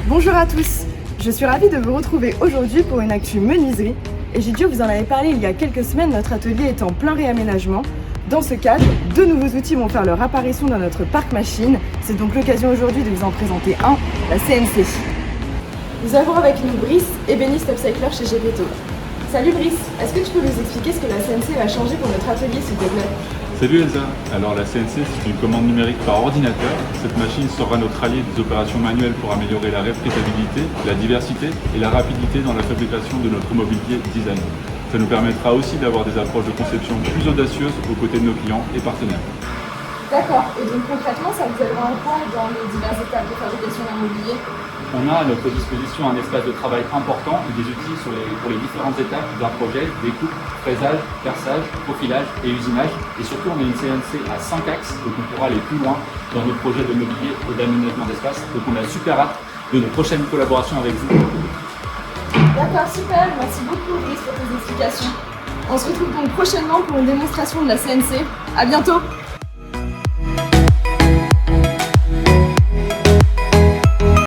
Bonjour à tous, je suis ravie de vous retrouver aujourd'hui pour une actu menuiserie et j'ai dû vous en avez parlé il y a quelques semaines, notre atelier est en plein réaménagement. Dans ce cadre, deux nouveaux outils vont faire leur apparition dans notre parc machine. C'est donc l'occasion aujourd'hui de vous en présenter un, la CNC. Nous avons avec nous Brice, ébéniste upcycler chez Gepetto. Salut Brice, est-ce que tu peux nous expliquer ce que la CNC va changer pour notre atelier s'il te plaît? Salut Elsa, alors la CNC c'est une commande numérique par ordinateur. Cette machine sera notre allié des opérations manuelles pour améliorer la répétabilité, la diversité et la rapidité dans la fabrication de notre mobilier design. Ça nous permettra aussi d'avoir des approches de conception plus audacieuses aux côtés de nos clients et partenaires. D'accord, et donc concrètement ça vous aidera en quoi dans les diverses étapes de fabrication d'un mobilier? On a à notre disposition un espace de travail important et des outils pour les différentes étapes d'un projet, découpe, fraisage, perçage, profilage et usinage. Et surtout, on a une CNC à 5 axes, donc on pourra aller plus loin dans nos projets de mobilier et d'aménagement d'espace. Donc on a super hâte de nos prochaines collaborations avec vous. D'accord, super, merci beaucoup Brice pour tes explications. On se retrouve donc prochainement pour une démonstration de la CNC. À bientôt!